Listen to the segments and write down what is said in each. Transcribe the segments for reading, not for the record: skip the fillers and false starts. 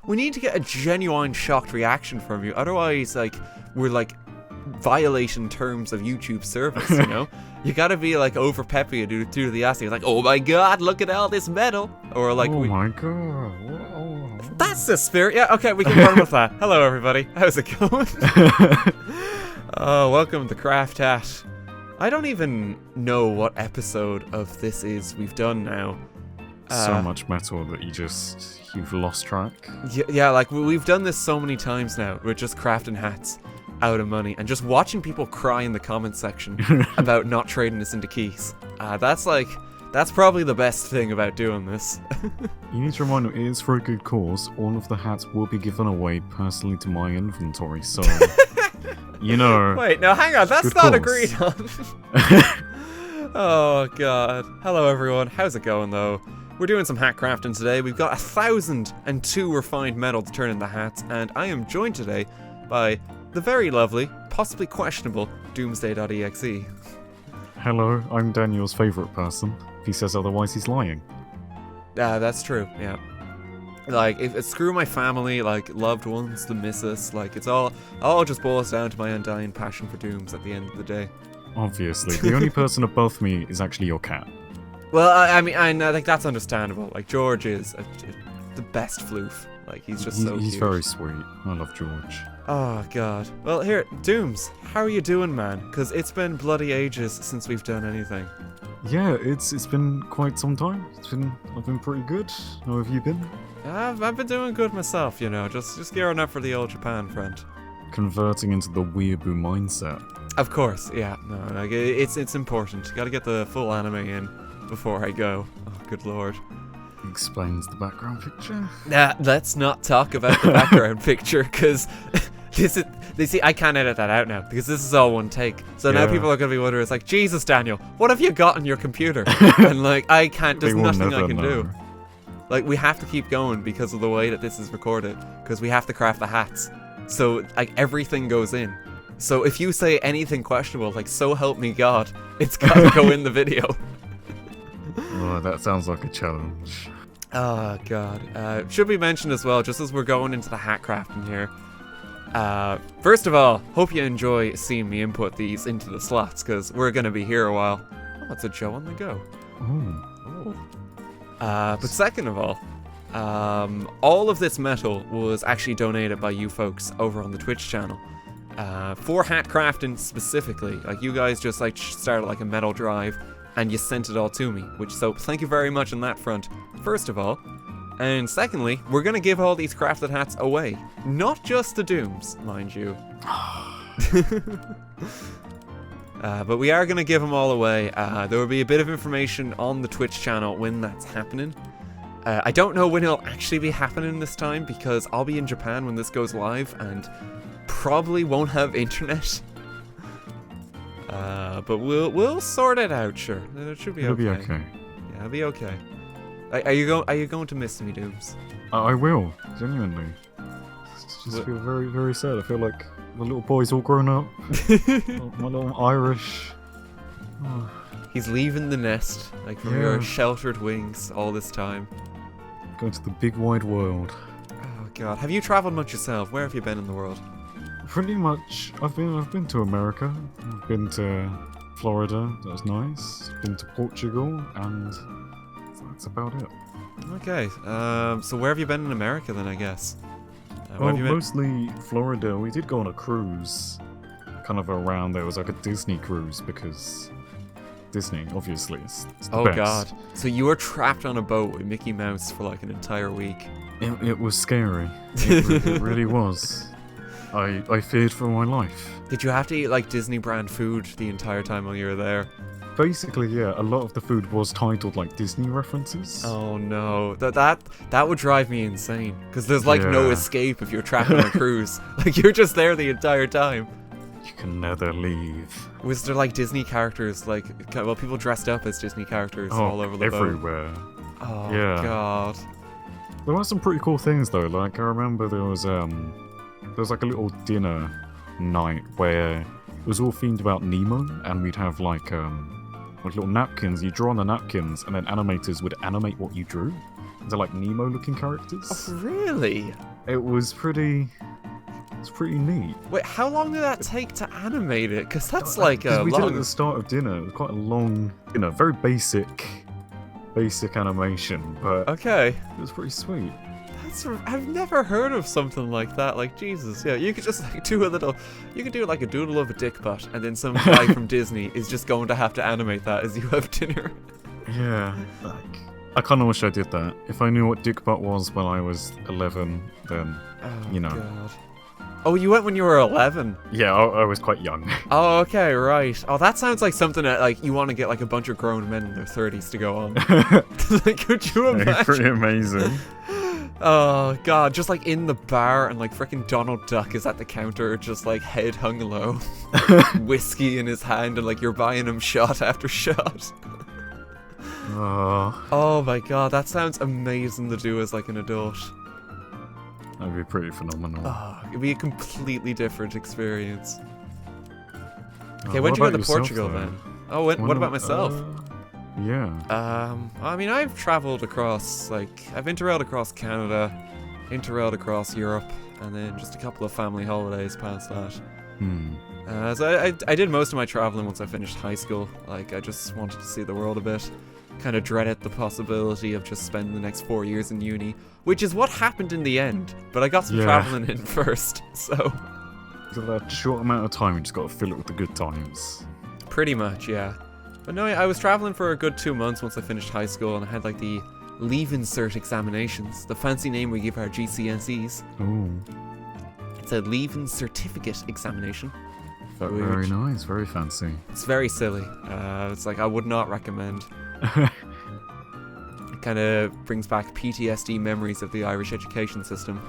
we need to get a genuine shocked reaction from you. Otherwise, like, we're like violating terms of YouTube service, you know? You gotta be like over peppy and do the ass. You're like, oh my god, look at all this metal. Or like, oh my god. Whoa. That's the spirit. Yeah, okay, we can run with that. Hello, everybody. How's it going? Oh, welcome to Craft Hat. I don't even know what episode of this is we've done now. So much metal that you've lost track. Yeah, like we've done this so many times now. We're just crafting hats out of money and just watching people cry in the comment section about not trading us into keys. That's probably the best thing about doing this. You need to remind them, it is for a good cause. All of the hats will be given away personally to my inventory, so... you know... Wait, no, hang on, that's not agreed on. Oh, God. Hello, everyone. How's it going, though? We're doing some hat crafting today. We've got 1,002 refined metal to turn into hats, and I am joined today by the very lovely, possibly questionable, Doomsday.Exe. Hello, I'm Daniel's favourite person. If he says otherwise, he's lying. That's true, yeah. Like, screw my family, like, loved ones, the missus, like, it all just boils down to my undying passion for Dooms at the end of the day. Obviously. The only person above me is actually your cat. Well, I mean, I think that's understandable. Like, George is the best floof. Like, he's just so He's cute. very sweet. I love George. Oh, God. Well, here, Dooms, how are you doing, man? Because it's been bloody ages since we've done anything. Yeah, it's been quite some time. I've been pretty good. How have you been? I've been doing good myself, you know, just gearing up for the old Japan front. Converting into the weeaboo mindset. Of course, yeah. No, like, it's important. You gotta get the full anime in before I go. Oh, good lord. Explains the background picture. Nah, let's not talk about the background picture, because I can't edit that out now, because this is all one take. So now people are going to be wondering, it's like, Jesus, Daniel, what have you got on your computer? And like, I can't, there's nothing I can do. Like, we have to keep going because of the way that this is recorded, because we have to craft the hats. So, like, everything goes in. So if you say anything questionable, like, so help me God, it's got to go in the video. Oh, that sounds like a challenge. Oh, God. Should be mentioned as well, just as we're going into the hat crafting here. First of all, hope you enjoy seeing me input these into the slots, because we're going to be here a while. Oh, it's a Joe on the go. Oh. But second of all of this metal was actually donated by you folks over on the Twitch channel. For hat crafting specifically. Like, you guys just like started like a metal drive and you sent it all to me, so thank you very much on that front, first of all. And secondly, we're gonna give all these crafted hats away. Not just the Dooms, mind you. But we are gonna give them all away. There will be a bit of information on the Twitch channel when that's happening. I don't know when it'll actually be happening this time, because I'll be in Japan when this goes live and probably won't have internet. But we'll sort it out, sure. It should be okay. It'll be okay. Yeah, it'll be okay. Are you going to miss me, Dooms? I will, genuinely. Just feel very, very sad. I feel like the little boy's all grown up. My little Irish. Oh. He's leaving the nest, like from your sheltered wings all this time. Going to the big wide world. Oh God, have you travelled much yourself? Where have you been in the world? Pretty much. I've been to America. I've been to Florida. That was nice. Been to Portugal, and that's about it. Okay. So where have you been in America then? I guess. Well, mostly Florida. We did go on a cruise, kind of around there. It was like a Disney cruise, because Disney, obviously, it's the best. God! So you were trapped on a boat with Mickey Mouse for like an entire week. It was scary. It really was. I feared for my life. Did you have to eat like Disney brand food the entire time while you were there? Basically, yeah. A lot of the food was titled like Disney references. Oh no, that would drive me insane. Because there's like no escape if you're trapped on a cruise. Like, you're just there the entire time. You can never leave. Was there like Disney characters, like, well, people dressed up as Disney characters all over the everywhere. boat? Oh yeah. God. There were some pretty cool things though. Like, I remember there was like a little dinner night where it was all themed about Nemo, and we'd have like little napkins. You draw on the napkins, and then animators would animate what you drew. They're like Nemo-looking characters. Oh, really? it was pretty. It's pretty neat. Wait, how long did that take to animate it? Because that's like a we did it at long... the start of dinner. It was quite a long, very basic animation, but Okay. it was pretty sweet. I've never heard of something like that. Like, Jesus, yeah, you could just like do a little... You could do like a doodle of a dick butt, and then some guy from Disney is just going to have to animate that as you have dinner. Yeah, like, I kind of wish I did that. If I knew what dick butt was when I was 11, then, Oh, God. Oh, you went when you were 11? Yeah, I was quite young. Oh, okay, right. Oh, that sounds like something that, like, you want to get, like, a bunch of grown men in their 30s to go on. Like, could you imagine? Pretty amazing. Oh, God, just, like, in the bar, and, like, frickin' Donald Duck is at the counter, just, like, head hung low. Whiskey in his hand, and, like, you're buying him shot after shot. Oh, my God, that sounds amazing to do as, like, an adult. That'd be pretty phenomenal. Oh, it'd be a completely different experience. Okay, Oh, when'd you go to yourself, Portugal though? then? Oh, what about myself? Yeah. I mean, I've traveled across, like, I've interrailed across Canada, interrailed across Europe, and then just a couple of family holidays past that. So I did most of my traveling once I finished high school. Like, I just wanted to see the world a bit. Kind of dreaded the possibility of just spending the next 4 years in uni, which is what happened in the end. But I got some traveling in first, so... So that short amount of time, you just got to fill it with the good times. Pretty much, yeah. But no, I was traveling for a good 2 months once I finished high school, and I had like the Leaving-Cert examinations, the fancy name we give our GCSEs. Ooh. It's a Leaving Certificate examination. Very nice, very fancy. It's very silly. It's like I would not recommend. It kind of brings back PTSD memories of the Irish education system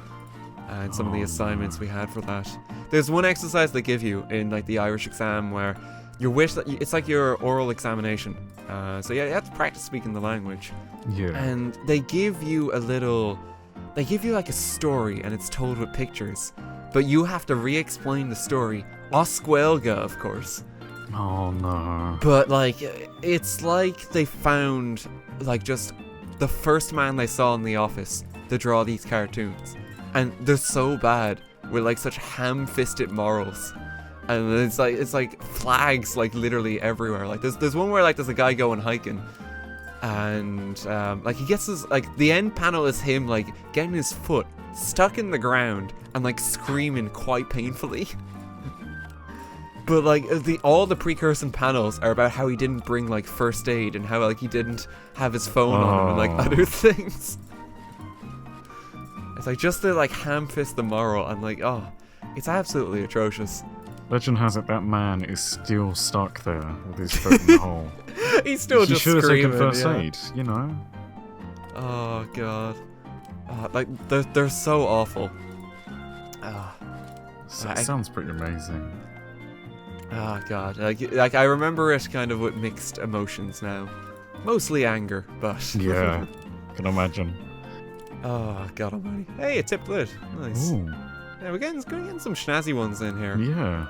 and some of the assignments we had for that. There's one exercise they give you in like the Irish exam where you wish that it's like your oral examination. So yeah, you have to practice speaking the language. Yeah. And they give you like a story and it's told with pictures, but you have to re-explain the story. Oscuelga, of course. Oh no. But like, it's like they found like just the first man they saw in the office to draw these cartoons, and they're so bad with like such ham-fisted morals, and it's like flags like literally everywhere. Like there's one where like there's a guy going hiking, and like he gets his like the end panel is him like getting his foot stuck in the ground and like screaming quite painfully. But like all the precursor panels are about how he didn't bring like first aid and how like he didn't have his phone on him and like other things. It's like just to like ham-fist the moral and like it's absolutely atrocious. Legend has it that man is still stuck there with his foot in the hole. He's still just screaming. He should have taken first aid, you know. Oh god, like they're so awful. It sounds pretty amazing. Oh god, like I remember it kind of with mixed emotions now, mostly anger, but yeah, can imagine. Oh god almighty! Hey, a tip lid, nice. Ooh. Yeah, we're getting some snazzy ones in here. Yeah.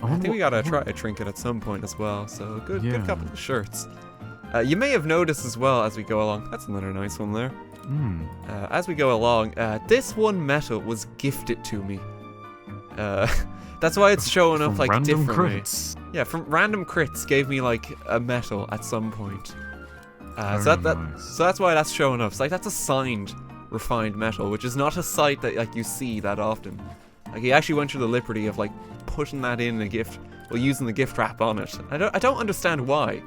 I think we gotta try a trinket at some point as well. So good couple of shirts. You may have noticed as well as we go along. That's another nice one there. As we go along, this one medal was gifted to me. That's why it's showing up like random differently. Crits. Yeah, from random crits gave me like a medal at some point. Nice. So that's why that's showing up. It's like that's a signed, refined metal, which is not a sight that like you see that often. Like he actually went through the liberty of like putting that in a gift, well, using the gift wrap on it. I don't understand why,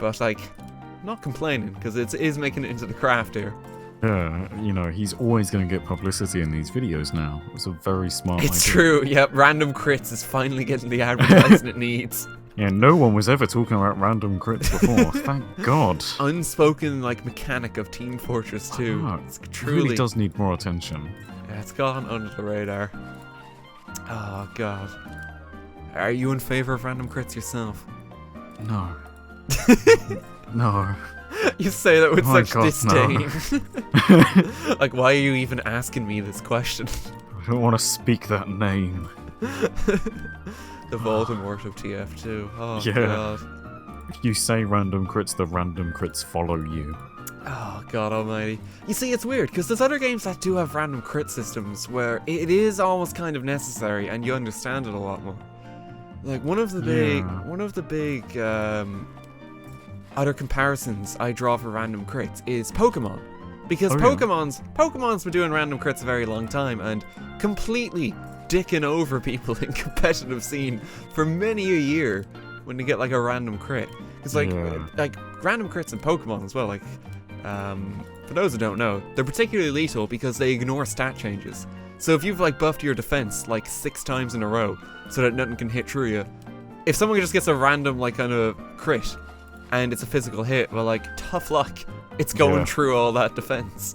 but like, I'm not complaining because it is making it into the craft here. Yeah, you know, he's always going to get publicity in these videos now. It's a very smart idea. It's true, yep, Random Crits is finally getting the advertising it needs. Yeah, no one was ever talking about Random Crits before, thank God. Unspoken, like, mechanic of Team Fortress 2. It's truly... It really does need more attention. Yeah, it's gone under the radar. Oh, God. Are you in favor of Random Crits yourself? No. No. You say that with such disdain. No. Like, why are you even asking me this question? I don't want to speak that name. The Voldemort of TF2. Oh, yeah. God. If you say random crits, the random crits follow you. Oh, God almighty. You see, it's weird, because there's other games that do have random crit systems where it is almost kind of necessary, and you understand it a lot more. Like, one of the big other comparisons I draw for random crits is Pokemon. Because Pokemon's been doing random crits a very long time, and completely dicking over people in competitive scene for many a year when they get, like, a random crit. It's like random crits in Pokemon as well, like, for those who don't know, they're particularly lethal because they ignore stat changes. So if you've like buffed your defense like 6 times in a row so that nothing can hit through you, if someone just gets a random like kind of crit and it's a physical hit, well, like, tough luck. It's going through all that defense.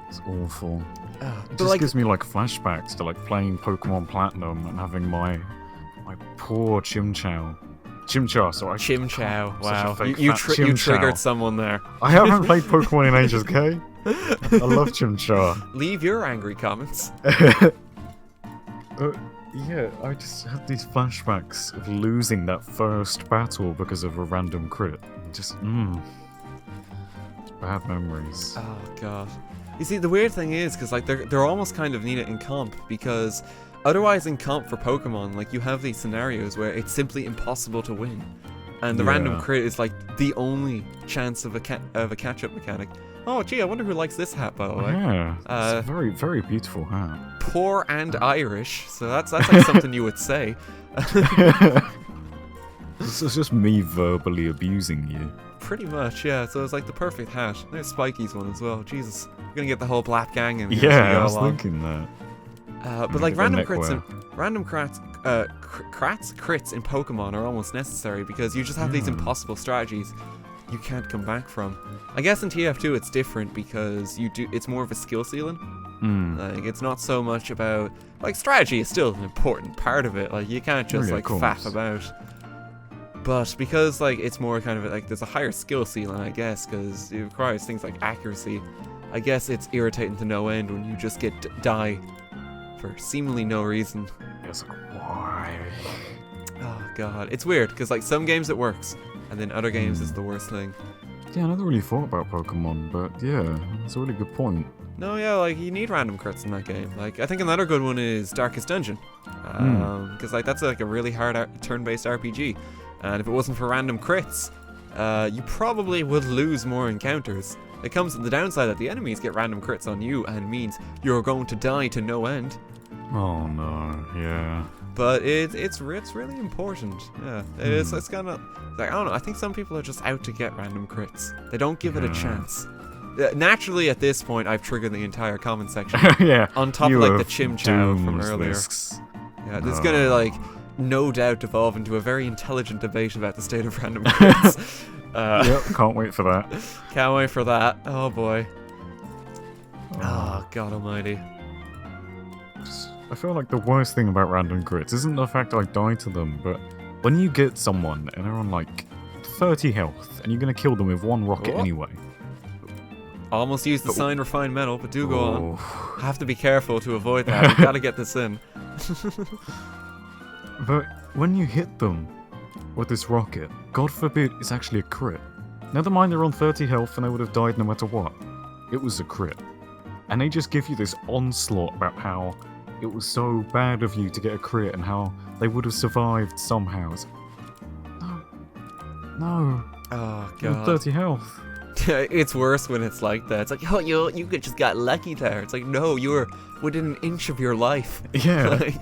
It's awful. It just like, gives me like flashbacks to like playing Pokemon Platinum and having my poor Chimchar, sorry. Chimchar, wow. You triggered someone there. I haven't played Pokemon in ages, okay? I love Chimchar. Leave your angry comments. Yeah, I just had these flashbacks of losing that first battle because of a random crit. Just, bad memories. Oh, God. You see, the weird thing is, because like they're almost kind of needed in comp, because otherwise in comp for Pokemon, like, you have these scenarios where it's simply impossible to win, and the random crit is like the only chance of a catch-up mechanic. Oh, gee, I wonder who likes this hat, by the way. Yeah, it's a very, very beautiful hat. Poor and Irish, so that's like something you would say. This is just me verbally abusing you. Pretty much, yeah. So it's like the perfect hat. There's Spikey's one as well. Jesus, we're gonna get the whole Black Gang in here. Yeah, I was thinking that. But like random crits in Pokemon are almost necessary because you just have these impossible strategies you can't come back from. I guess in TF2 it's different because it's more of a skill ceiling. Like, it's not so much about, like, strategy is still an important part of it. Like, you can't just faff about. But because like it's more kind of like there's a higher skill ceiling, I guess, because it requires things like accuracy. I guess it's irritating to no end when you just get die for seemingly no reason. It's like, why? Oh God, it's weird because like some games it works, and then other games is the worst thing. Yeah, I never really thought about Pokemon, but yeah, it's a really good point. No, yeah, like you need random crits in that game. Like I think another good one is Darkest Dungeon, because like that's like a really hard turn-based RPG. And if it wasn't for random crits, you probably would lose more encounters. It comes to the downside that the enemies get random crits on you and means you're going to die to no end. Oh no, yeah. But it's really important. Yeah, it's kind of like, I don't know. I think some people are just out to get random crits. They don't give it a chance. Naturally, at this point, I've triggered the entire comment section. Yeah. On top of like the Chimchar from earlier. Yeah, this is gonna like no doubt devolve into a very intelligent debate about the state of random crits. Yep, can't wait for that. Can't wait for that. Oh boy. Oh God Almighty. I feel like the worst thing about random crits isn't the fact I die to them, but when you get someone and they're on like 30 health and you're gonna kill them with one rocket anyway. Almost used the sign refined metal, but do go on. Have to be careful to avoid that. We've got to get this in. But when you hit them with this rocket, God forbid it's actually a crit. Never mind they're on 30 health and they would have died no matter what. It was a crit. And they just give you this onslaught about how it was so bad of you to get a crit and how they would have survived somehow. It's no. Oh God. You're on 30 health. It's worse when it's like that. It's like, oh, you just got lucky there. It's like, no, you were within an inch of your life. Yeah. Like,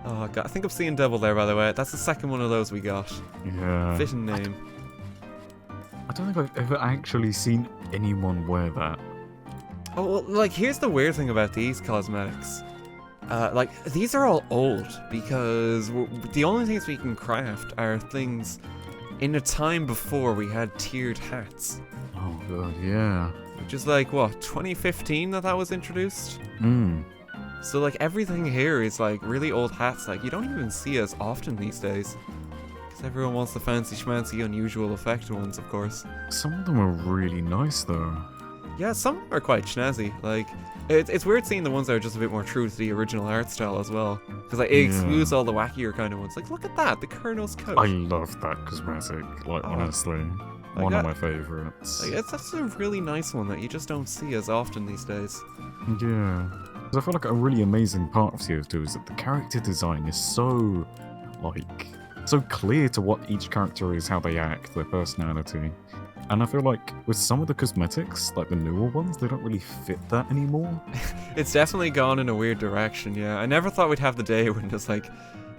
oh God, I think I'm seeing double there, by the way. That's the second one of those we got. Yeah. Fitting name. I don't think I've ever actually seen anyone wear that. Oh, well, like, here's the weird thing about these cosmetics. Like, these are all old, because the only things we can craft are things in a time before we had tiered hats. Oh God, yeah. Which is like, what, 2015 that was introduced? So like everything here is like really old hats, like you don't even see as often these days. Because everyone wants the fancy schmancy unusual effect ones, of course. Some of them are really nice though. Yeah, some are quite snazzy. Like, it's weird seeing the ones that are just a bit more true to the original art style as well. Because like, it excludes all the wackier kind of ones. Like, look at that, the Colonel's coat. I love that cosmetic, like honestly. Like One of my favorites. Like, that's a really nice one that you just don't see as often these days. Yeah. 'Cause I feel like a really amazing part of TF2 is that the character design is so, like, so clear to what each character is, how they act, their personality. And I feel like with some of the cosmetics, like the newer ones, they don't really fit that anymore. It's definitely gone in a weird direction, yeah. I never thought we'd have the day when it's like,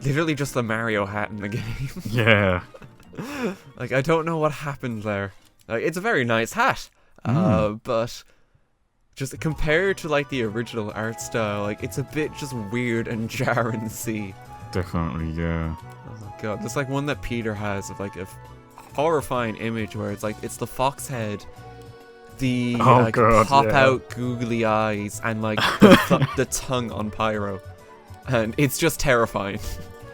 literally just the Mario hat in the game. Yeah. Like, I don't know what happened there. Like, it's a very nice hat, but just compared to like the original art style, like it's a bit just weird and jarring to see. Definitely, yeah. Oh god, there's like one that Peter has of like a horrifying image where it's like it's the fox head, the pop out googly eyes, and like the tongue on Pyro, and it's just terrifying.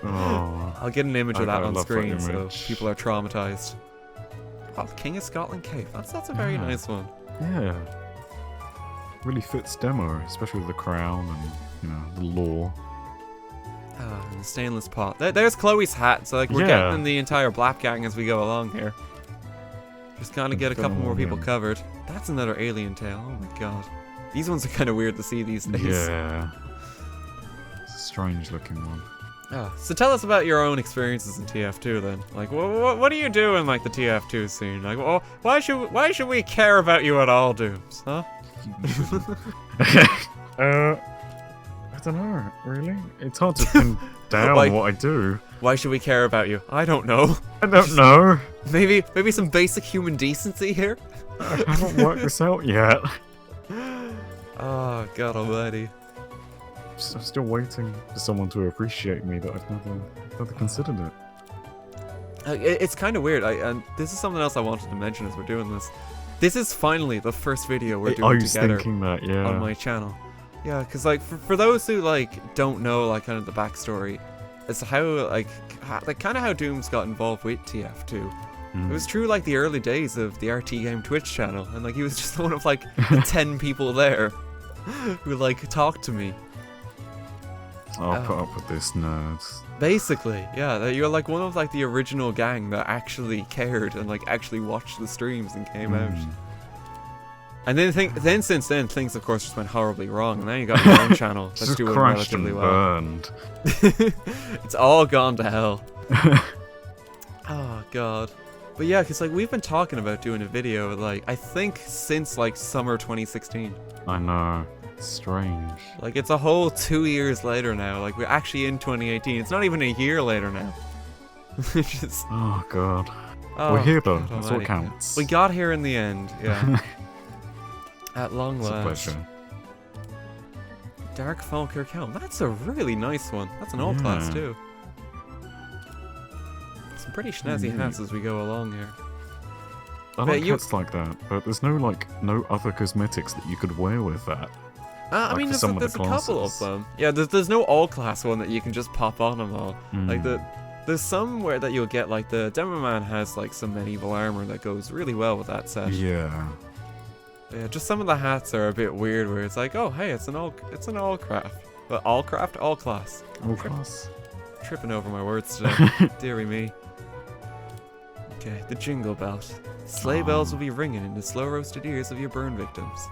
Oh, I'll get an image of that on screen that so people are traumatized. Oh, King of Scotland cape. That's a very nice one. Yeah. Really fits demo, especially with the crown and, you know, the lore. Ah, and the stainless pot. There's Chloe's hat, so like we're getting the entire Blap gang as we go along here. Just gotta get a couple more people covered. That's another alien tail. Oh my god. These ones are kind of weird to see these days. Yeah. It's a strange looking one. Oh, so tell us about your own experiences in TF2 then. Like, what do you do in like the TF2 scene? Like, well, why should we care about you at all, Dooms? Huh? I don't know, really. It's hard to pin down what I do. Why should we care about you? I don't know. I don't know. Maybe some basic human decency here? I haven't worked this out yet. Oh, God almighty. I'm still waiting for someone to appreciate me that I've never considered it. It's kind of weird, and this is something else I wanted to mention as we're doing this. This is finally the first video we're doing together on my channel. Yeah, because like for those who like don't know like kind of the backstory as to how like kind of how Dooms got involved with TF2. It was through like the early days of the RTGame Twitch channel, and like he was just one of like the 10 people there who like talked to me. I'll put up with this, nerds. Basically, yeah, you're like one of like the original gang that actually cared and like actually watched the streams and came out. And then since then things of course just went horribly wrong, and now you got your own channel that's doing relatively well. Burned. It's all gone to hell. Oh god. But yeah, because like we've been talking about doing a video like I think since like summer 2016. I know. Strange. Like it's a whole 2 years later now. Like we're actually in 2018. It's not even a year later now. Just, oh god. We're here though. God That's almighty. what counts. We got here in the end. Yeah. At long last. It's a pleasure. Dark Falkirk Helm. That's a really nice one. That's an old class too. Some pretty snazzy hats as we go along here. I like hats like that, but there's no other cosmetics that you could wear with that. I mean, there's a couple of them. Yeah, there's no all-class one that you can just pop on them all. Like there's somewhere that you'll get like the Demo Man has like some medieval armor that goes really well with that set. Yeah. Yeah, just some of the hats are a bit weird where it's like, oh hey, it's an all craft. But all craft, all class. All class. Tripping over my words today. Deary me. Okay, the jingle belt. Sleigh bells will be ringing in the slow roasted ears of your burn victims.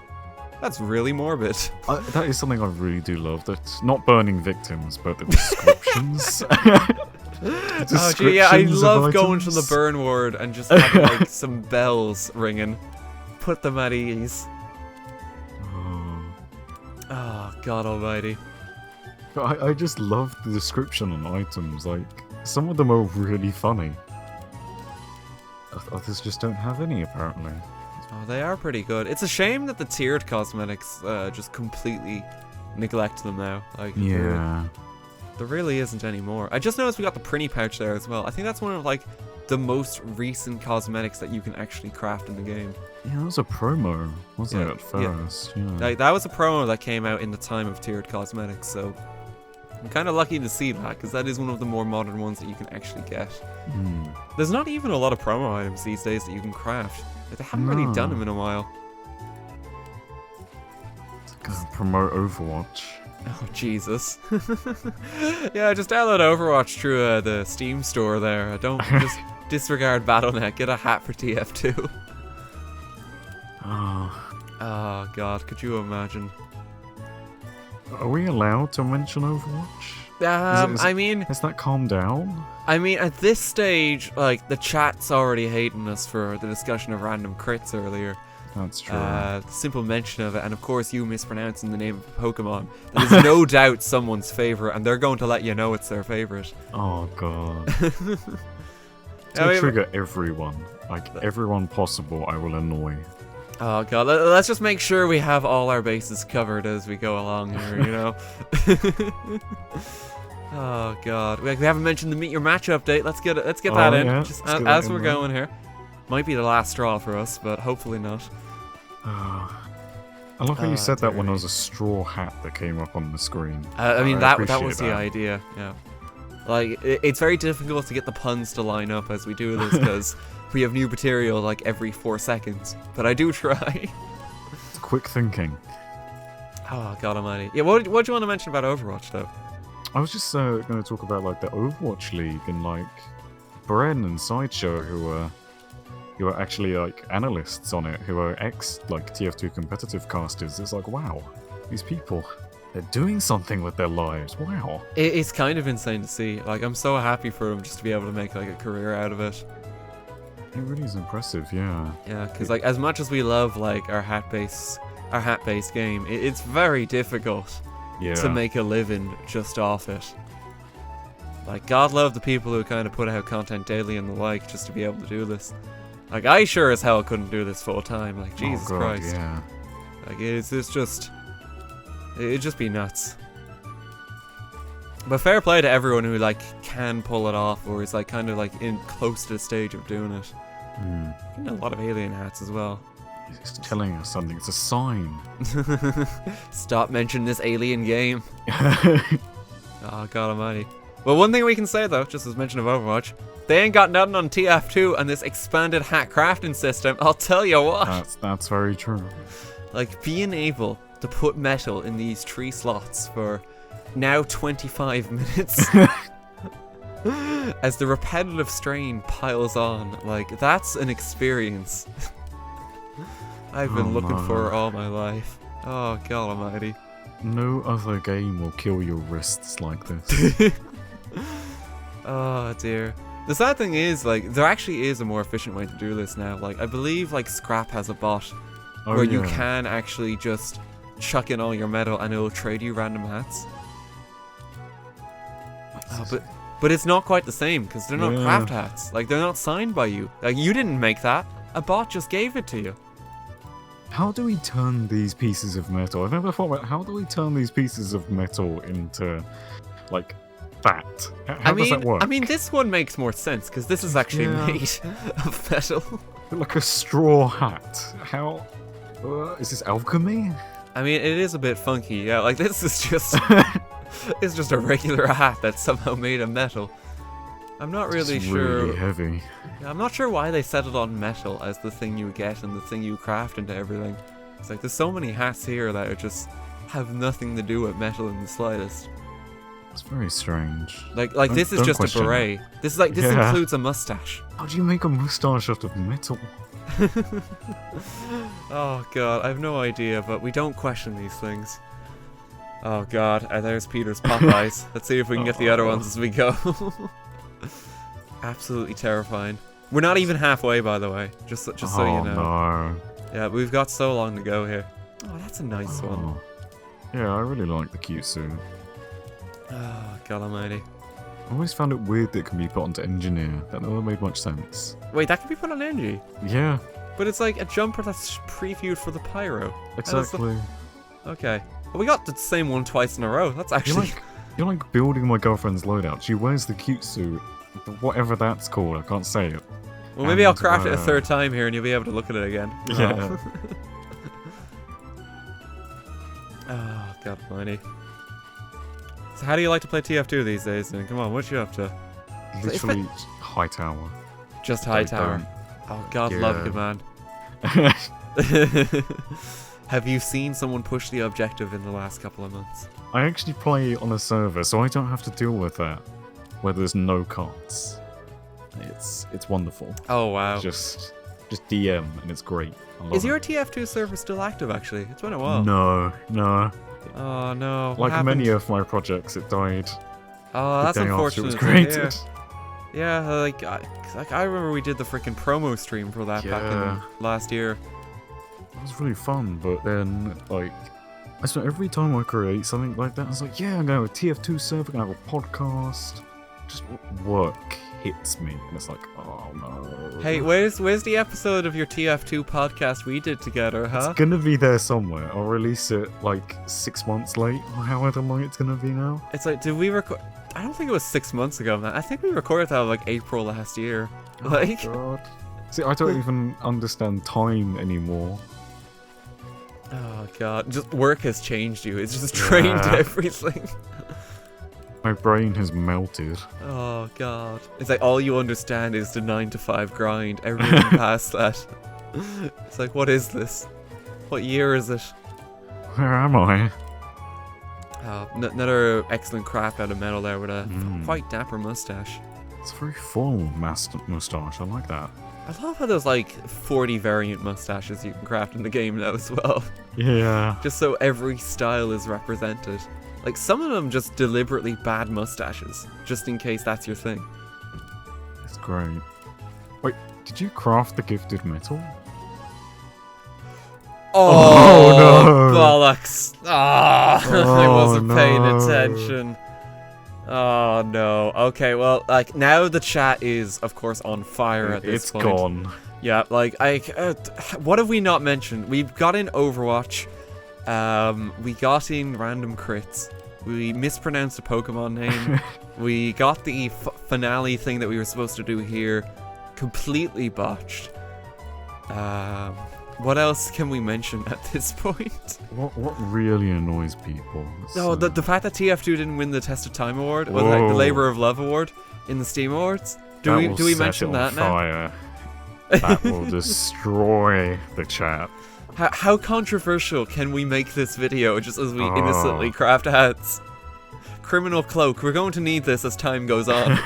That's really morbid. That is something I really do love. That's not burning victims, but the descriptions. Oh gee, yeah, I love going to the burn ward and just having like some bells ringing. Put them at ease. Oh, God almighty. I just love the description on items. Like, some of them are really funny. Others just don't have any, apparently. Oh, they are pretty good. It's a shame that the tiered cosmetics just completely neglect them now. Like, yeah. There really isn't anymore. I just noticed we got the Prinny pouch there as well. I think that's one of like the most recent cosmetics that you can actually craft in the game. Yeah, that was a promo, wasn't it, at first? Yeah. Like, that was a promo that came out in the time of tiered cosmetics, so I'm kind of lucky to see that, because that is one of the more modern ones that you can actually get. There's not even a lot of promo items these days that you can craft. Like, they haven't really done them in a while. Promote Overwatch. Oh, Jesus. Yeah, just download Overwatch through the Steam store there. Don't Disregard Battle.net. Get a hat for TF2. Oh god, could you imagine? Are we allowed to mention Overwatch? I mean... Has that calmed down? I mean, at this stage, like, the chat's already hating us for the discussion of random crits earlier. That's true. Simple mention of it, and of course you mispronouncing the name of a Pokemon. That is no doubt someone's favourite, and they're going to let you know it's their favourite. Oh god. To trigger everyone. Like, everyone possible I will annoy. Oh god, let's just make sure we have all our bases covered as we go along here, you know? Oh god, we haven't mentioned the Meet Your Match update. Let's get that in, yeah. just as we're going here. Might be the last straw for us, but hopefully not. I love how you said that when there was a straw hat that came up on the screen. I mean, that was the idea, yeah. Like, it's very difficult to get the puns to line up as we do this, because we have new material like every 4 seconds. But I do try. It's quick thinking. Oh, God almighty. Yeah, what do you want to mention about Overwatch, though? I was just going to talk about, like, the Overwatch League and, like, Bren and Sideshow, who are actually, like, analysts on it, who are like, TF2 competitive casters. It's like, wow, these people... They're doing something with their lives. Wow. It's kind of insane to see. Like, I'm so happy for them just to be able to make, like, a career out of it. It really is impressive, yeah. Yeah, because, like, as much as we love, like, our hat-based game, it's very difficult to make a living just off it. Like, God love the people who kind of put out content daily and the like just to be able to do this. Like, I sure as hell couldn't do this full time. Like, Jesus Christ. Yeah. Like, it'd just be nuts. But fair play to everyone who, like, can pull it off or is, like, kind of, like, in close to the stage of doing it. Getting a lot of alien hats as well. It's telling us something. It's a sign. Stop mentioning this alien game. Oh, God almighty. Well, one thing we can say, though, just as mention of Overwatch, they ain't got nothing on TF2 and this expanded hat crafting system. I'll tell you what. That's very true. Like, being able to put metal in these 3 slots for now 25 minutes as the repetitive strain piles on. Like, that's an experience I've been looking for all my life. Oh, God almighty. No other game will kill your wrists like this. Oh, dear. The sad thing is, like, there actually is a more efficient way to do this now. Like, I believe, like, Scrap has a bot where you can actually just chuck in all your metal and it'll trade you random hats. But it's not quite the same because they're not craft hats. Like, they're not signed by you. Like, you didn't make that. A bot just gave it to you. How do we turn these pieces of metal? I've never thought about how do we turn these pieces of metal into, like, that? How does that work? I mean, this one makes more sense because this is actually made of metal. Like a straw hat. How? Is this alchemy? I mean, it is a bit funky, yeah. Like, this is just... it's just a regular hat that's somehow made of metal. I'm not really sure... It's really heavy. I'm not sure why they settled on metal as the thing you get and the thing you craft into everything. It's like, there's so many hats here that are just have nothing to do with metal in the slightest. It's very strange. Like this is just a beret. This is like, this includes a mustache. How do you make a mustache out of metal? Oh god, I have no idea, but we don't question these things. Oh god, there's Peter's Popeyes. Let's see if we can get the other ones as we go. Absolutely terrifying. We're not even halfway, by the way, just so you know. No. Yeah, we've got so long to go here. Oh, that's a nice one. Yeah, I really like the cute suit. Oh, God almighty. I always found it weird that it can be put onto engineer. That never made much sense. Wait, that can be put on Engie? Yeah. But it's like a jumper that's previewed for the pyro. Exactly. Okay. Well, we got the same one twice in a row. That's actually... You're like building my girlfriend's loadout. She wears the cute suit. Whatever that's called, I can't say it. Well, maybe I'll craft it a third time here and you'll be able to look at it again. Yeah. Oh, God almighty. So how do you like to play TF2 these days, then? Come on, what you up to? Literally high tower. Just high tower. Oh, God love you, man. Have you seen someone push the objective in the last couple of months? I actually play on a server, so I don't have to deal with that. Where there's no cards. It's wonderful. Oh wow. Just DM and it's great. I love Is it. your TF2 server still active? Actually, it's been a while. No. Oh no. What Like happened? many of my projects, it died. Oh, the that's day after unfortunate. it was to created. hear. Yeah, like I remember we did the freaking promo stream for that back in last year. It was really fun, but then like I swear every time I create something like that, I was like, yeah, I'm gonna have a TF2 server, gonna have a podcast. Just work hits me, and it's like, oh no. Hey, where's the episode of your TF2 podcast we did together, huh? It's gonna be there somewhere. I'll release it like 6 months late, or however long it's gonna be now. It's like, did we record? I don't think it was 6 months ago, man. I think we recorded that like April last year. Like, God. See, I don't even understand time anymore. oh god, just work has changed you. It's just trained everything. My brain has melted. Oh god, it's like all you understand is the 9 to 5 grind. Everything past that, it's like, what is this? What year is it? Where am I? Another excellent craft out of metal there with a quite dapper mustache. It's a very full moustache. I like that. I love how there's like 40 variant mustaches you can craft in the game now as well. Yeah. Just so every style is represented. Like some of them just deliberately bad mustaches, just in case that's your thing. It's great. Wait, did you craft the gifted metal? Oh, no. bollocks! Ah, I wasn't paying no. attention. Oh no. Okay, well, like now the chat is, of course, on fire at this point. It's gone. Yeah, like what have we not mentioned? We've got in Overwatch. We got in random crits. We mispronounced a Pokemon name. We got the finale thing that we were supposed to do here completely botched. What else can we mention at this point? What really annoys people? No, the fact that TF2 didn't win the Test of Time award, or like the Labor of Love award in the Steam Awards. Do we mention that now? That will destroy the chat. How controversial can we make this video just as we innocently craft hats? Criminal cloak. We're going to need this as time goes on.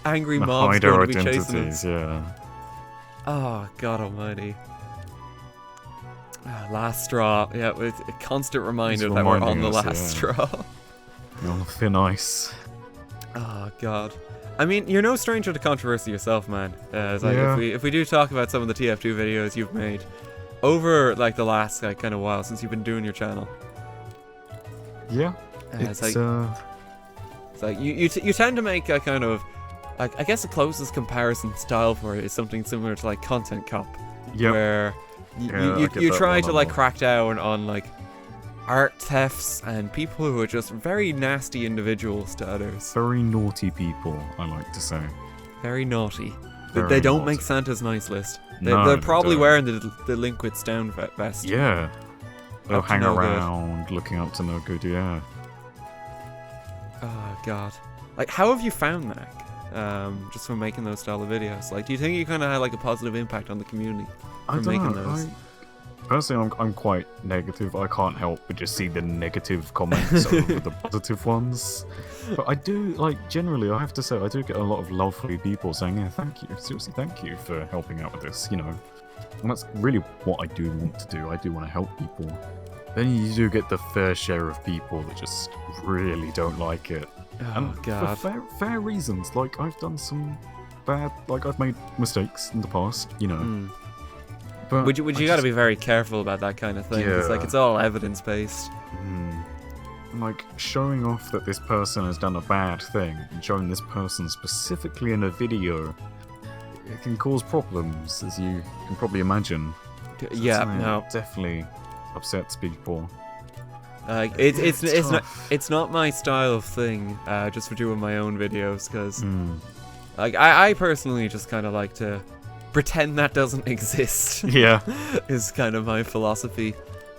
Angry mobs going to be chasing us. Yeah. Oh, God almighty. Last straw. Yeah, with a constant reminder that we're on the last straw. You're on thin ice. Oh, God. I mean, you're no stranger to controversy yourself, man. It's like if we do talk about some of the TF2 videos you've made over like the last like kind of while since you've been doing your channel. Yeah. It's like you tend to make a kind of like, I guess the closest comparison style for it is something similar to like Content Cop, where you try to like crack down on like art thefts and people who are just very nasty individuals to others. Very naughty people, I like to say. Very naughty. Very they don't naughty. make Santa's nice list. No, they're probably don't. wearing the Linkwitz down vest. Yeah. They'll Up to hang no good. around looking up to no good, yeah. Oh god. Like, how have you found Mac? Just from making those style of videos. Like, do you think you kind of had like a positive impact on the community from making those? Personally, I'm quite negative. I can't help but just see the negative comments over the positive ones. But I do, like, generally, I have to say, I do get a lot of lovely people saying, yeah, thank you. Seriously, thank you for helping out with this, you know. And that's really what I do want to do. I do want to help people. Then you do get the fair share of people that just really don't like it. Oh, And God. for fair reasons. Like, I've done some bad, like, I've made mistakes in the past, you know. But Would you gotta be very careful about that kind of thing. It's like, Yeah. it's all evidence-based. Like, showing off that this person has done a bad thing and showing this person specifically in a video, it can cause problems, as you can probably imagine. Yeah, Something no. that definitely upsets people. Like, It's it's not my style of thing, just for doing my own videos, because like, I personally just kind of like to pretend that doesn't exist. Yeah. Is kind of my philosophy.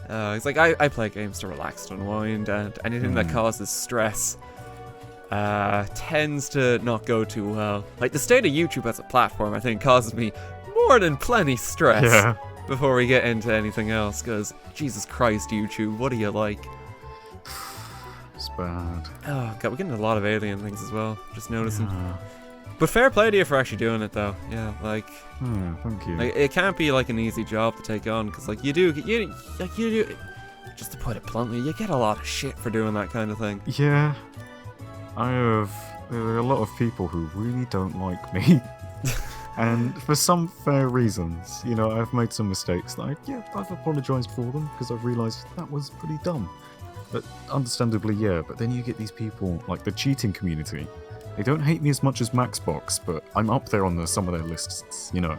It's like I play games to relax and unwind, and anything that causes stress tends to not go too well. Like, the state of YouTube as a platform, I think, causes me more than plenty stress. Yeah. Before we get into anything else, because Jesus Christ, YouTube, what do you like? It's bad. Oh god, we're getting a lot of alien things as well. Just noticing. But fair play to you for actually doing it, though. Yeah, like, Thank you. like it can't be like an easy job to take on, because like you do, just to put it bluntly, you get a lot of shit for doing that kind of thing. Yeah, there are a lot of people who really don't like me. And for some fair reasons, you know, I've made some mistakes that I've apologized for them, because I've realized that was pretty dumb. But understandably, yeah, but then you get these people, like the cheating community. They don't hate me as much as Maxbox, but I'm up there on some of their lists, you know.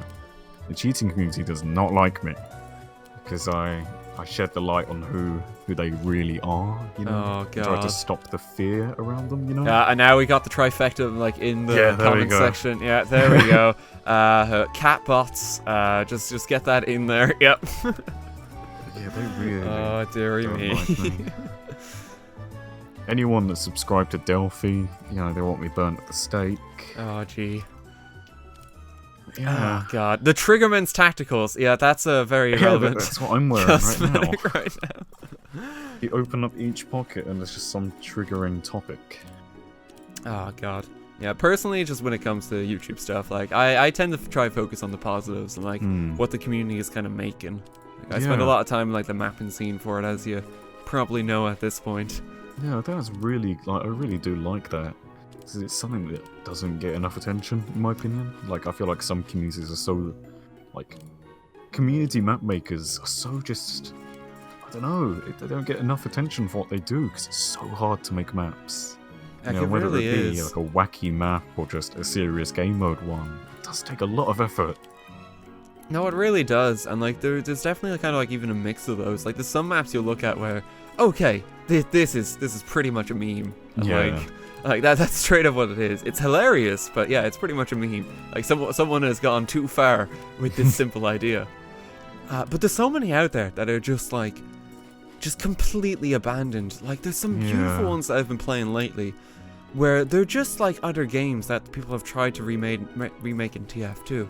The cheating community does not like me, because I shed the light on who they really are, you know. Oh, God. Try to stop the fear around them, you know. Yeah, and now we got the trifecta like in the comment section. Yeah, there we go. Cat bots. Just get that in there. Yep. Yeah, they really. Oh, dearie me. Like me. Anyone that's subscribed to Delphi, you know, they want me burnt at the stake. Oh, gee. Yeah. Oh, God. The Triggerman's Tacticals. Yeah, that's a very relevant. That's what I'm wearing right now. Right now. You open up each pocket and there's just some triggering topic. Oh, God. Yeah, personally, just when it comes to YouTube stuff, like, I tend to try to focus on the positives and, like, what the community is kind of making. Like, I spend a lot of time in, like, the mapping scene for it, as you probably know at this point. Yeah, that's really, like, I really do like that. It's something that doesn't get enough attention, in my opinion. Like, I feel like some communities are so, like, community map makers are so just, I don't know, they don't get enough attention for what they do, because it's so hard to make maps. Like, You know, whether really it be is. like a wacky map or just a serious game mode one, it does take a lot of effort. No, it really does, and like there's definitely kind of like even a mix of those. Like there's some maps you'll look at where, okay, this is pretty much a meme. And, Yeah. like that's straight up what it is. It's hilarious, but yeah, it's pretty much a meme. Like someone has gone too far with this simple idea. But there's so many out there that are just completely abandoned. Like there's some beautiful ones that I've been playing lately, where they're just like other games that people have tried to remake in TF2.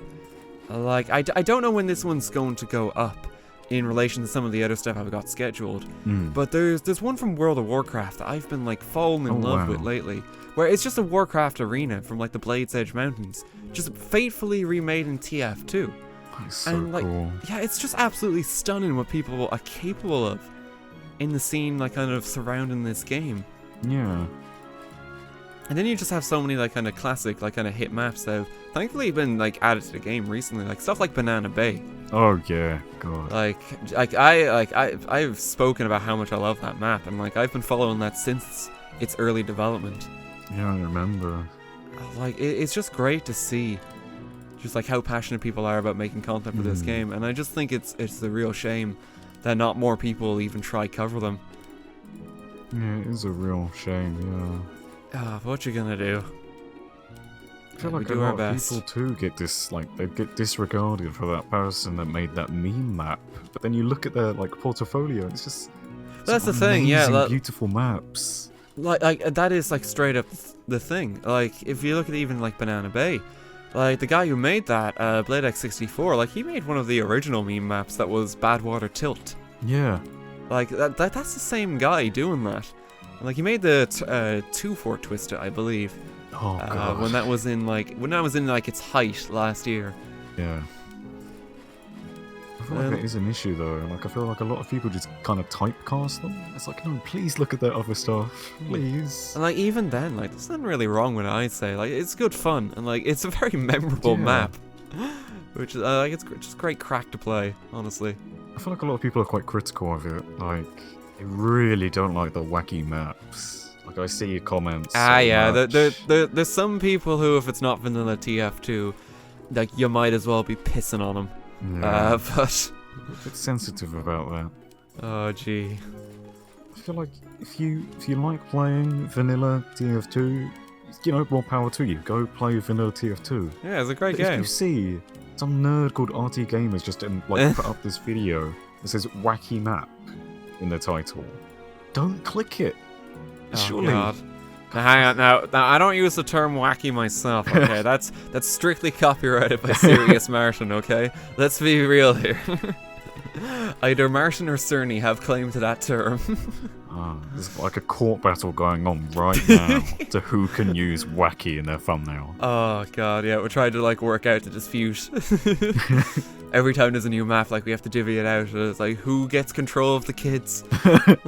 Like, I don't know when this one's going to go up in relation to some of the other stuff I've got scheduled, but there's one from World of Warcraft that I've been, like, falling in love with lately, where it's just a Warcraft arena from, like, the Blade's Edge Mountains, just faithfully remade in TF2. That's so And, like, cool. yeah, it's just absolutely stunning what people are capable of in the scene, like, kind of surrounding this game. Yeah. And then you just have so many like kind of classic, like kind of hit maps that have thankfully been like added to the game recently, like stuff like Banana Bay. Oh yeah, God. I've spoken about how much I love that map, and like I've been following that since its early development. Yeah, I remember. Like it's just great to see, just like how passionate people are about making content for this game, and I just think it's a real shame that not more people even try cover them. Yeah, it is a real shame. Yeah. What you gonna do? I feel like a lot of people too get they get disregarded for that person that made that meme map. But then you look at their like portfolio, and it's just that's the thing, yeah. Beautiful maps. Like that is like straight up the thing. Like if you look at even like Banana Bay, like the guy who made that, Doomsday.Exe, like he made one of the original meme maps that was Badwater Tilt. Yeah. Like that's the same guy doing that. Like he made the 2 Fort Twister, I believe. Oh god. When that was in like its height last year. Yeah. I feel like that is an issue though. Like I feel like a lot of people just kind of typecast them. It's like, no, please look at that other stuff, please. And like even then, like there's nothing really wrong with it. I'd say like it's good fun and like it's a very memorable map, which is like it's just great crack to play. Honestly. I feel like a lot of people are quite critical of it. Like they really don't like the wacky maps. Like I see your comments. Yeah. There's some people who, if it's not vanilla TF2, like you might as well be pissing on them. Yeah. But I'm a bit sensitive about that. Oh gee. I feel like if you like playing vanilla TF2, you know, more power to you. Go play vanilla TF2. Yeah, it's a great But game. If you see some nerd called RTGame has just put up this video that says wacky map in the title, don't click it. Surely. God. Now, hang on, now I don't use the term wacky myself, okay? that's strictly copyrighted by Serious Martian, okay? Let's be real here. Either Martian or Cerny have claim to that term. There's like a court battle going on right now to who can use wacky in their thumbnail. Oh god, yeah, we're trying to like work out the dispute. Every time there's a new map, like we have to divvy it out. It's like who gets control of the kids,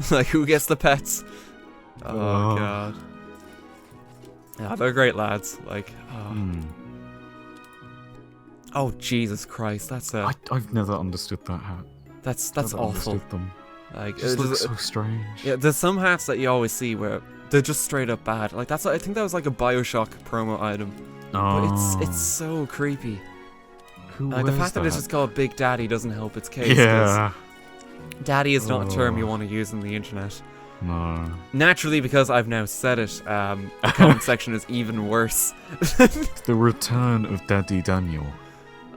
like who gets the pets. Oh god. Yeah, they're great lads. Like, oh Jesus Christ, that's I've never understood that hat. That's Never awful. understood them. Like, It just looks so strange. yeah, there's some hats that you always see where they're just straight up bad. Like I think that was like a BioShock promo item. But it's so creepy. Who The fact that it's just called Big Daddy doesn't help its case. Yeah. Daddy is not a term you want to use in the internet. No. Naturally, because I've now said it, the comment section is even worse. The return of Daddy Daniel.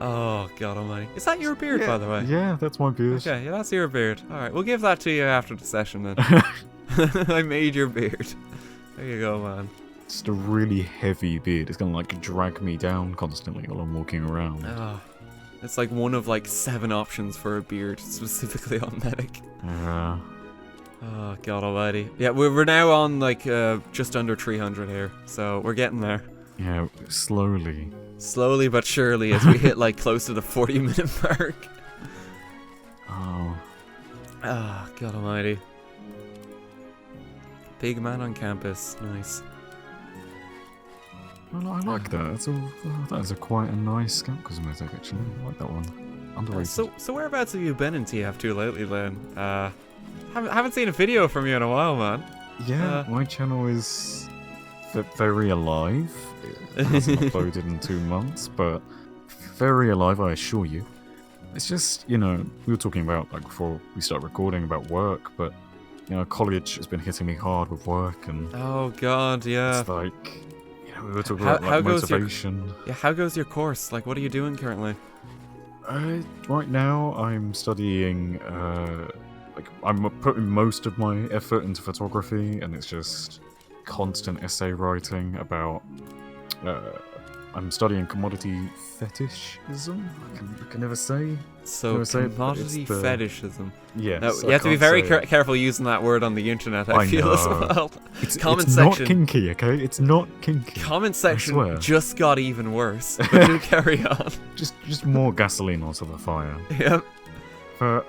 Oh, God almighty. Is that your beard, by the way? Yeah, that's my beard. Okay, yeah, that's your beard. Alright, we'll give that to you after the session then. I made your beard. There you go, man. Just a really heavy beard. It's gonna like drag me down constantly while I'm walking around. Oh, it's like one of like 7 options for a beard, specifically on Medic. Yeah. Oh, God almighty. Yeah, we're now on like just under 300 here, so we're getting there. Yeah, slowly. Slowly but surely as we hit like close to the 40-minute mark. Oh. Ah, God almighty. Big man on campus. Nice. Well, I like that. That is quite a nice scalp cosmetic, actually. I like that one. Underrated. So whereabouts have you been in TF2 lately, then? Haven't seen a video from you in a while, man. Yeah, my channel is very alive. It hasn't uploaded in 2 months, but very alive, I assure you. It's just, you know, we were talking about, like, before we start recording about work, but, you know, college has been hitting me hard with work, and... Oh, God, yeah. It's like, you know, we were talking about, like, motivation. How goes your course? Like, what are you doing currently? Right now, I'm studying, like, I'm putting most of my effort into photography, and it's just constant essay writing about... I'm studying commodity fetishism. I can never say. So commodity fetishism. Yes. Now, you have to be very careful using that word on the internet. I feel as well. It's section. Not kinky, okay? It's not kinky. Comment section just got even worse. But do carry on. Just more gasoline onto the fire. Yep. But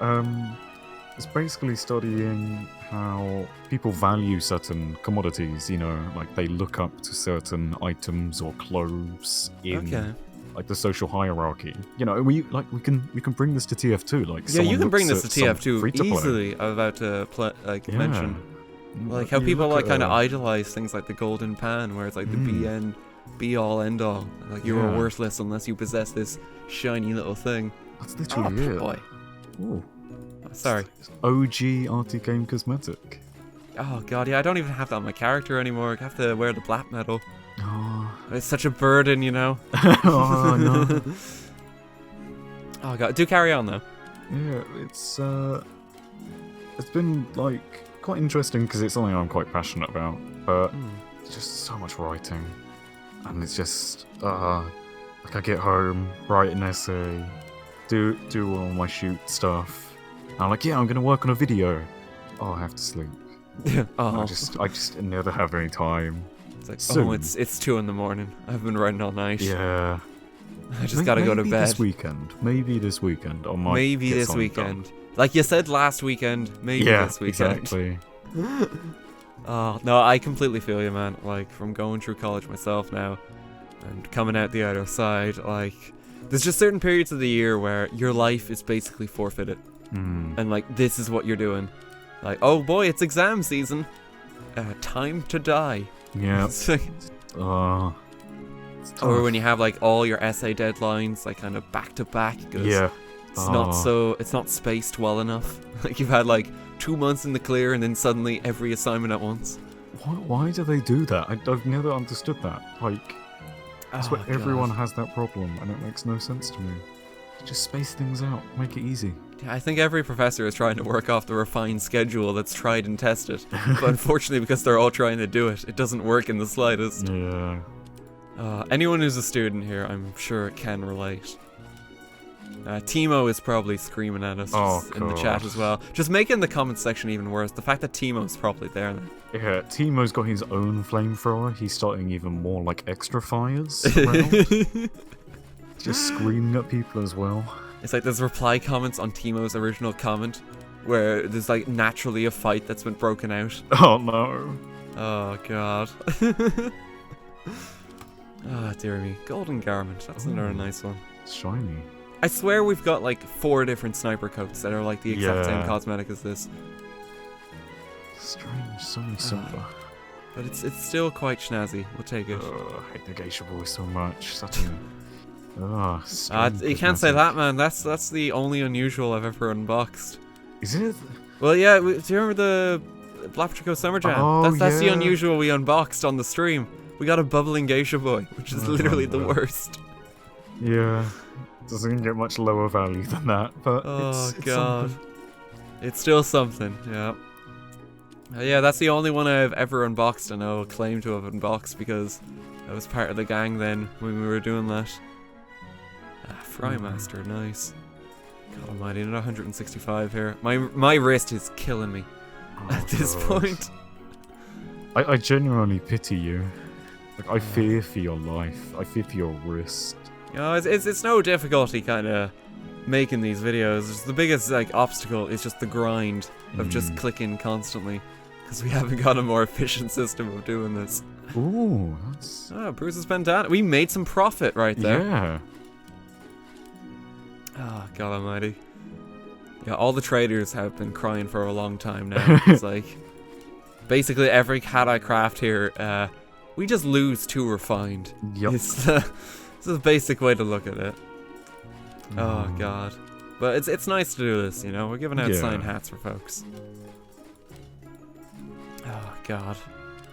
it's basically studying how people value certain commodities, you know, like they look up to certain items or clothes in like the social hierarchy. You know, we can bring this to TF2, like yeah, you can bring this to TF2 easily. I'm about to mention like how people like kind of idolize things like the golden pan, where it's like the be all end all. Like you are worthless unless you possess this shiny little thing. That's literally it. Boy. Ooh. Sorry. OG RTGame cosmetic. Oh god, yeah, I don't even have that on my character anymore. I have to wear the black metal. Oh. It's such a burden, you know. Oh no. Oh god, do carry on though. Yeah, it's been like quite interesting because it's something I'm quite passionate about, but it's just so much writing, and it's just like I get home, write an essay, do all my shoot stuff. I'm like, yeah, I'm gonna work on a video. Oh, I have to sleep. Oh. I just never have any time. It's like, soon. Oh, it's 2 in the morning. I've been writing all night. Yeah. I just gotta go to bed. Maybe this weekend. Or maybe this weekend. Done. Like you said last weekend. Maybe this weekend. Exactly. Oh no, I completely feel you, man. Like from going through college myself now, and coming out the other side, like there's just certain periods of the year where your life is basically forfeited. And like this is what you're doing, like oh boy, it's exam season, time to die. Yeah. Or when you have like all your essay deadlines like kind of back to back, because it's not spaced well enough. Like you've had like 2 months in the clear and then suddenly every assignment at once. Why do they do that? I've never understood that. Like that's what everyone has that problem, and it makes no sense to me. Just space things out, make it easy. Yeah, I think every professor is trying to work off the refined schedule that's tried and tested. But unfortunately, because they're all trying to do it, it doesn't work in the slightest. Yeah. Anyone who's a student here, I'm sure can relate. Timo is probably screaming at us in the chat as well. Just making the comment section even worse. The fact that Timo's probably there now. Yeah, Timo's got his own flamethrower. He's starting even more like extra fires around. Just screaming at people as well. It's like there's reply comments on Timo's original comment where there's like naturally a fight that's been broken out. Oh no. Oh god. Ah, dear me. Golden Garment. That's another nice one. It's shiny. I swear we've got like 4 different sniper coats that are like the exact same cosmetic as this. Strange, something similar. But it's still quite snazzy. We'll take it. I hate the Geisha Boy so much. Such a... you can't say that, man. That's the only unusual I've ever unboxed. Is it? Well, yeah. Do you remember the Black Trico Summer Jam? Oh, that's the unusual we unboxed on the stream. We got a bubbling Geisha Boy, which is literally the worst. Yeah. Doesn't get much lower value than that, but oh it's god, something. It's still something. Yeah. Yeah, that's the only one I've ever unboxed, and I'll claim to have unboxed because I was part of the gang then when we were doing that. Frymaster, nice. God almighty, another 165 here. My wrist is killing me at this point. I genuinely pity you. Like, I fear for your life. I fear for your wrist. You know, it's no difficulty kind of making these videos. The biggest like obstacle is just the grind of just clicking constantly, because we haven't got a more efficient system of doing this. Ooh, that's... Bruce's bandana. We made some profit right there. Yeah. Oh, God almighty. Yeah, all the traders have been crying for a long time now. It's like, basically every hat I craft here, we just lose 2 refined. Yep. It's the basic way to look at it. Oh, God. But it's nice to do this, you know? We're giving out signed hats for folks. Oh, God.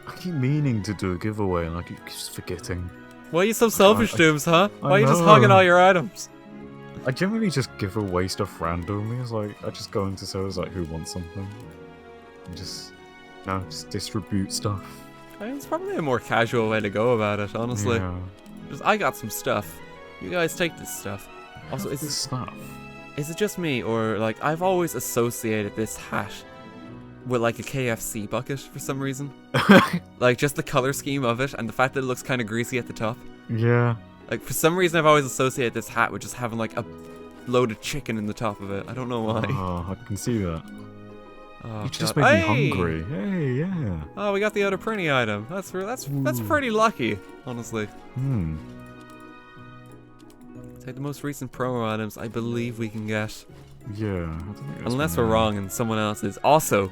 I keep meaning to do a giveaway and I keep just forgetting. Why are you so selfish, Dooms, huh? Why are you just hogging all your items? I generally just give away stuff randomly. It's like, I just go into servers like, who wants something? And just distribute stuff. I mean, it's probably a more casual way to go about it, honestly. Yeah. Just, I got some stuff. You guys take this stuff. Also, is it just me, or like I've always associated this hat with like a KFC bucket for some reason? Like just the color scheme of it and the fact that it looks kind of greasy at the top. Yeah. Like for some reason I've always associated this hat with just having like a load of chicken in the top of it. I don't know why. Oh, I can see that. Oh, you just made me hungry. Hey, yeah. Oh, we got the other pretty item. That's pretty lucky, honestly. Take the most recent promo items I believe we can get. Yeah. I don't think unless we're wrong and someone else is also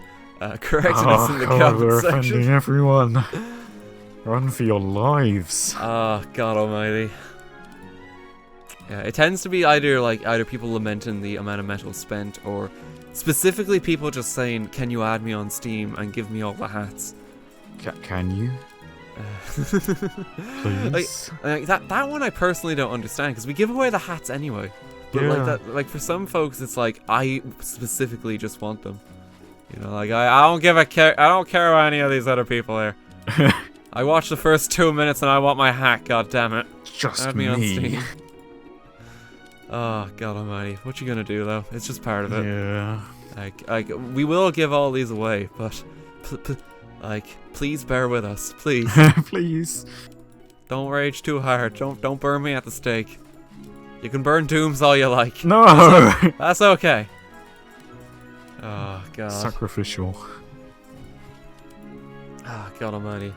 correcting us in the comment section. Offending everyone. Run for your lives. Oh, God almighty. Yeah, it tends to be either people lamenting the amount of metal spent, or specifically people just saying, "Can you add me on Steam and give me all the hats?" Can you? Please. Like that one I personally don't understand, because we give away the hats anyway. But like for some folks, it's like I specifically just want them. You know, like I don't care about any of these other people here. I watched the first 2 minutes and I want my hat. God damn it! Just add me on Steam. Oh, God almighty. What you gonna do, though? It's just part of it. Yeah. Like we will give all these away, but, please bear with us. Please. Please. Don't rage too hard. Don't burn me at the stake. You can burn Dooms all you like. No! That's okay. Oh, God. Sacrificial. Ah, God almighty.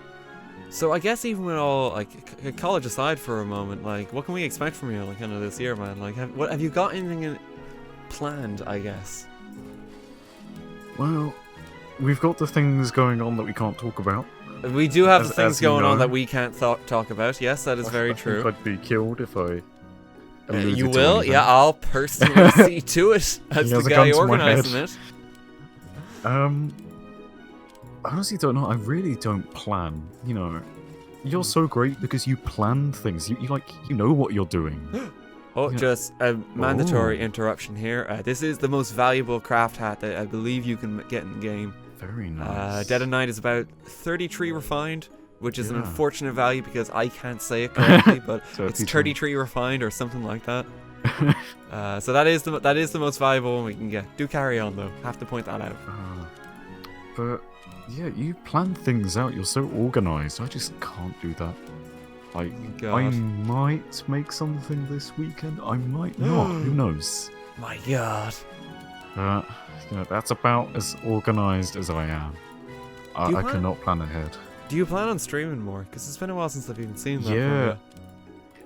So I guess even with all, like, college aside for a moment, like, what can we expect from you, like, kind of this year, man? Like, have you got anything planned, I guess? Well, we've got the things going on that we can't talk about. We do have the things going on that we can't talk about. Yes, that is very true. I think I'd be killed if I... you will? Yeah, I'll personally see to it as the guy organizing it. I honestly don't know. I really don't plan. You know, you're so great because you plan things. You know what you're doing. Oh, just a mandatory interruption here. This is the most valuable craft hat that I believe you can get in the game. Very nice. Dead of Night is about 33 refined, which is an unfortunate value because I can't say it correctly, but it's 33 refined or something like that. So that is the most viable one we can get. Do carry on though. Have to point that out. But yeah, you plan things out. You're so organized. I just can't do that. Like, God. I might make something this weekend. I might not. Who knows? My God. You know, that's about as organized as I am. I cannot plan ahead. Do you plan on streaming more? Because it's been a while since I've even seen that. Yeah.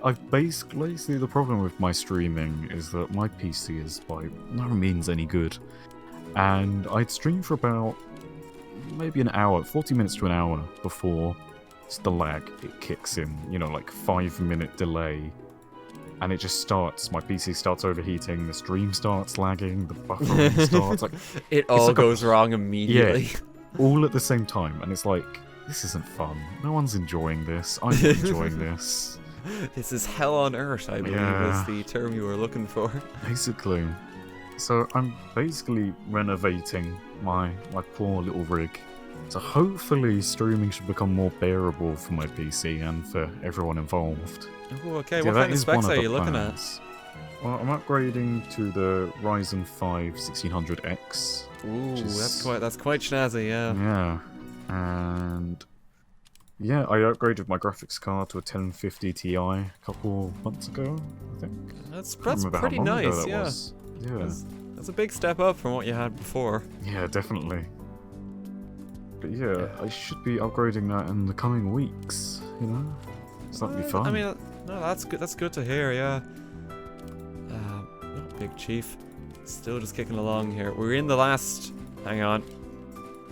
I've basically the problem with my streaming is that my PC is by no means any good. And I'd stream for about maybe an hour, 40 minutes to an hour before the lag it kicks in. You know, like 5-minute delay. And it just starts, my PC starts overheating, the stream starts lagging, the buffering starts, like... It all goes wrong immediately. Yeah, all at the same time, and it's like, this isn't fun. No one's enjoying this. I'm not enjoying this. This is hell on earth, I believe, is the term you were looking for. Basically. So I'm basically renovating my poor little rig. So hopefully streaming should become more bearable for my PC and for everyone involved. Oh, okay. What kind of specs are you looking at? Well, I'm upgrading to the Ryzen 5 1600X. Ooh, that's quite snazzy, yeah. Yeah. And yeah, I upgraded my graphics card to a 1050 Ti a couple months ago, I think. That's pretty nice, yeah. Yeah. That's a big step up from what you had before. Yeah, definitely. But yeah, I should be upgrading that in the coming weeks, you know? So that'd be fun. I mean, no, that's good. That's good to hear. Yeah. Big Chief, still just kicking along here. We're in the last. Hang on.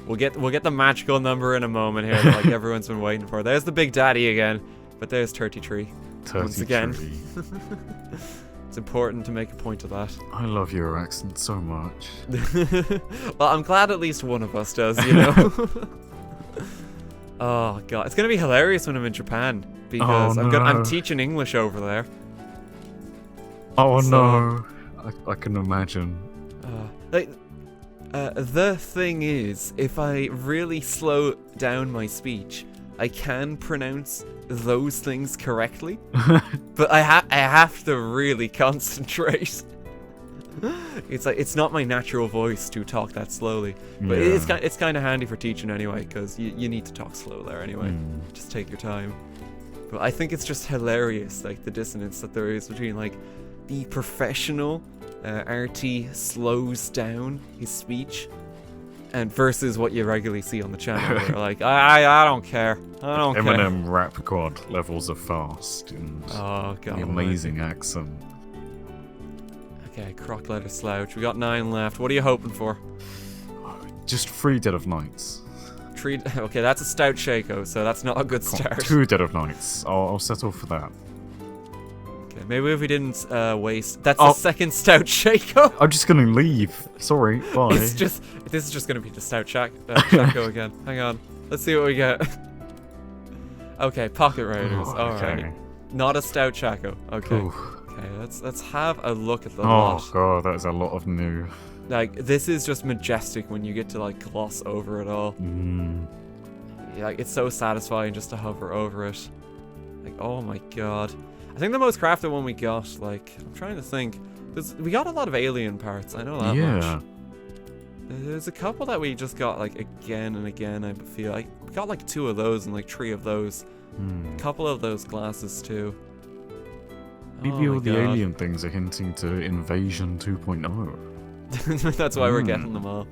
We'll get the magical number in a moment here, that, like everyone's been waiting for. There's the Big Daddy again, but there's 33. Once again. It's important to make a point of that. I love your accent so much. Well, I'm glad at least one of us does, you know. Oh god, it's gonna be hilarious when I'm in Japan because I'm teaching English over there. Oh no, I can imagine. The thing is, if I really slow down my speech, I can pronounce those things correctly, but I have to really concentrate. It's like it's not my natural voice to talk that slowly, but it's kind of handy for teaching anyway, because you need to talk slow there anyway. Just take your time. But I think it's just hilarious, like the dissonance that there is between like the professional RT slows down his speech and versus what you regularly see on the channel. Where like I don't care. I don't care. Eminem rap god levels of fast and the amazing accent. Okay, croc letter slouch. We got 9 left. What are you hoping for? Just 3 Dead of Nights. Okay, that's a stout Shaco, so that's not a good start. 2 Dead of Nights. I'll settle for that. Okay, maybe if we didn't waste. That's the second stout Shaco. I'm just gonna leave. Sorry, bye. This is just gonna be the stout Shaco again. Hang on. Let's see what we get. Okay, Pocket Raiders. Alright. Not a stout Shaco. Okay. Ooh. Okay, let's have a look at the lot. Oh god, that is a lot of new. Like, this is just majestic when you get to like gloss over it all. Yeah, like it's so satisfying just to hover over it. Like, oh my god. I think the most crafted one we got, like, I'm trying to think. We got a lot of alien parts, I know that much. There's a couple that we just got like again and again, I feel like. We got like 2 of those and like 3 of those. A couple of those glasses too. Maybe all the alien things are hinting to Invasion 2.0. That's why we're getting them all.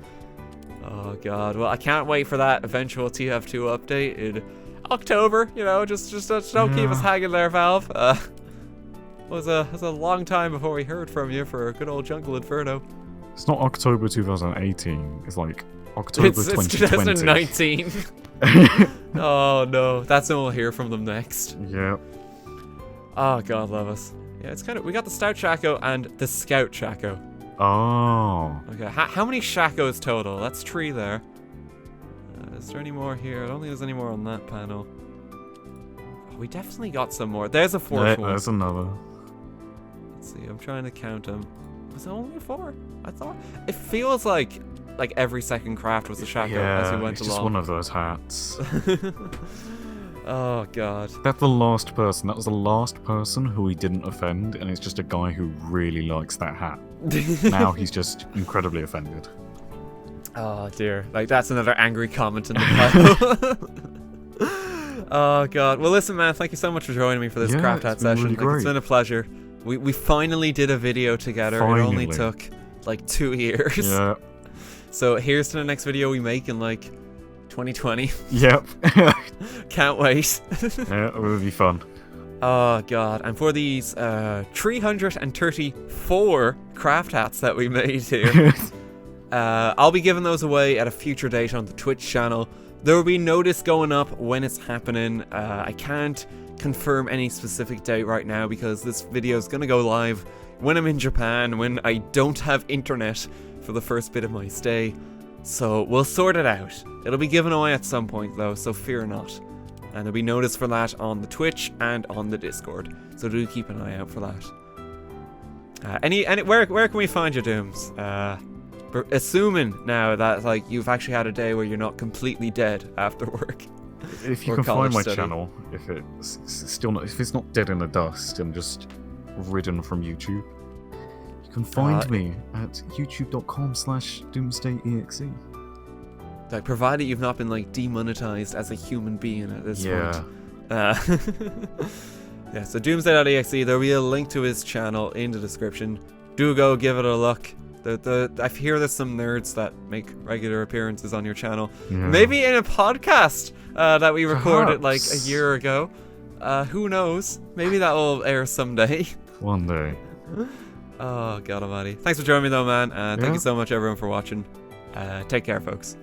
Oh god. Well, I can't wait for that eventual TF2 update in October. You know, just don't keep us hanging there, Valve. It was a long time before we heard from you for a good old Jungle Inferno. It's not October 2018. It's like October 2020. It's 2019. Oh no, that's when we'll hear from them next. Yep. Oh god, love us. Yeah, it's kind of. We got the Stout Shaco and the Scout Shaco. Oh. Okay, how many Shacos total? That's 3 there. Is there any more here? I don't think there's any more on that panel. Oh, we definitely got some more. There's a 4th one. There's another. Let's see. I'm trying to count them. Was it only 4? I thought it feels like every second craft was a Shaco as we went it's along. just one of those hats. Oh god. That's the last person. That was the last person who he didn't offend, and it's just a guy who really likes that hat. Now he's just incredibly offended. Oh dear. Like, that's another angry comment in the title. Oh god. Well, listen, man, thank you so much for joining me for this craft hat session. Really great. It's been a pleasure. We finally did a video together. Finally. It only took like 2 years. Yeah. So here's to the next video we make in like 2020. Yep. Can't wait. Yeah, it will be fun. Oh god. And for these 334 craft hats that we made here, I'll be giving those away at a future date on the Twitch channel. There will be notice going up when it's happening. I can't confirm any specific date right now because this video is going to go live when I'm in Japan, when I don't have internet for the first bit of my stay. So we'll sort it out. It'll be given away at some point though, so fear not. And there'll be notice for that on the Twitch and on the Discord. So do keep an eye out for that. Where can we find your Dooms? Assuming now that like you've actually had a day where you're not completely dead after work. If you can find my channel, if it's not dead in the dust and just ridden from YouTube, you can find me at youtube.com/Doomsday.Exe. Like, provided you've not been like demonetized as a human being at this point. Yeah, so Doomsday.Exe, there'll be a link to his channel in the description. Do go give it a look. I hear there's some nerds that make regular appearances on your channel. Yeah. Maybe in a podcast that we recorded like a year ago. Who knows? Maybe that will air someday. One day. Oh, God almighty. Thanks for joining me though, man. Thank you so much everyone for watching. Take care, folks.